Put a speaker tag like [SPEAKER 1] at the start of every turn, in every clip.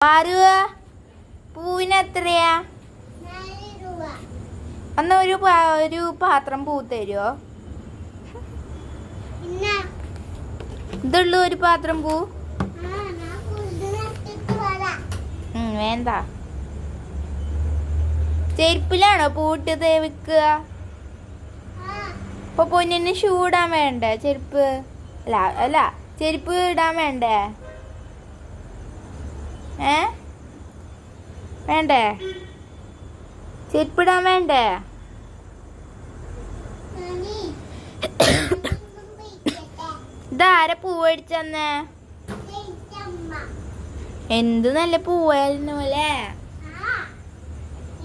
[SPEAKER 1] ആറ് പൂവിന് എത്രയാ? എന്നാ ഒരു പാത്രം പൂ തരുമോ? ഇതുള്ളൂ ഒരു പാത്രം പൂ? വേണ്ട. ചെരുപ്പിലാണോ പൂട്ടത് വെക്കുക? അപ്പൊ പൊന്നിന് ഷൂ ഇടാൻ വേണ്ടേ? ചെരുപ്പ് അല്ല ചെരുപ്പ് ഇടാൻ വേണ്ടേ? വേണ്ടേ? ചെരുപ്പിടാൻ വേണ്ടേ? ഇതാരെ പൂ മേടിച്ചെന്നേ? എന്ത് നല്ല പൂവായിരുന്നു അല്ലേ?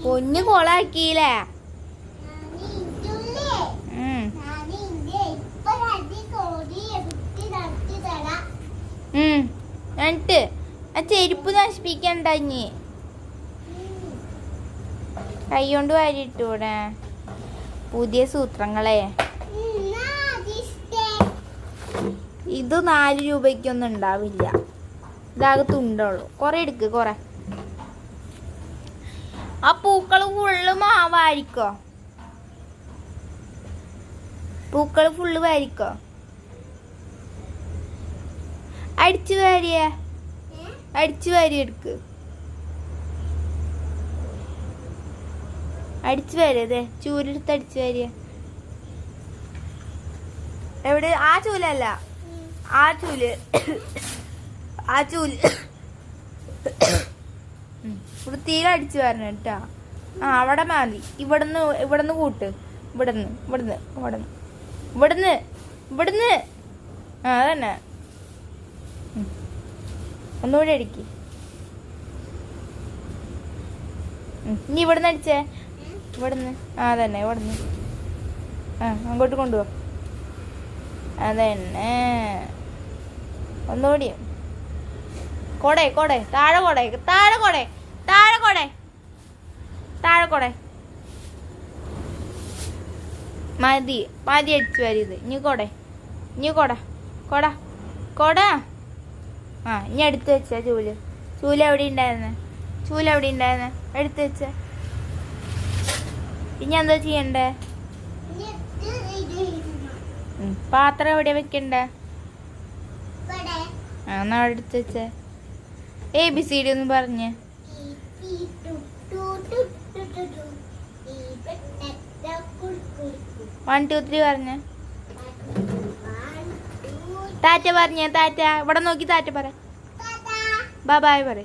[SPEAKER 1] പൊന്നു കൊളാക്കിയില്ലേ? എന്നിട്ട് ആ ചെരുപ്പ് നശിപ്പിക്കണ്ട. ഇനി കൈ കൊണ്ട് വാരിട്ടൂടെ? പുതിയ സൂത്രങ്ങളെ. ഇത് 4 രൂപയ്ക്കൊന്നും ഉണ്ടാവില്ല. ഇതാകത്തുണ്ടുള്ളൂ. കുറെ എടുക്ക് കുറെ. ആ പൂക്കള് ഫുള്ള് വാരിക്കോ? പൂക്കള് ഫുള്ള് വാരിക്കോ? അടിച്ചു വാരി എടുക്ക്. അടിച്ചു വാരിയതേ ചൂലെടുത്ത് അടിച്ചു വാരിയ. എവിടെ? ആ ചൂലല്ല, ആ ചൂല് വൃത്തിയിൽ അടിച്ചു വരണം കേട്ടാ. അവിടെ മതി. ഇവിടുന്ന് കൂട്ട്. ഇവിടുന്ന് അതന്നെ. ഒന്നുകൂടി അടിക്ക്. ഇനി ഇവിടുന്ന് അടിച്ചേ. ഇവിടുന്ന് അതന്നെ. ഇവിടുന്ന് അങ്ങോട്ട് കൊണ്ടുപോ. അതന്നെ. ഒന്നുകൂടി. കൊടേ താഴെ മതി അടിച്ചു വരിയത്. ഇനി കൊട. ഇനി എടുത്തു വെച്ച ചൂല് എവിടെ ഉണ്ടായിരുന്നെ? എടുത്തു വെച്ച. ഇനി എന്താ ചെയ്യണ്ടേ? പാത്രം എവിടെയാ വെക്കണ്ടേ? എന്നാ എടുത്തു വെച്ചേ. ABCD ഒന്ന് പറഞ്ഞേ. 1 2 3 പറഞ്ഞേ. ടാറ്റ പറഞ്ഞേ. ടാറ്റ ഇവിടെ നോക്കി ടാറ്റ പറ. ബൈ പറ.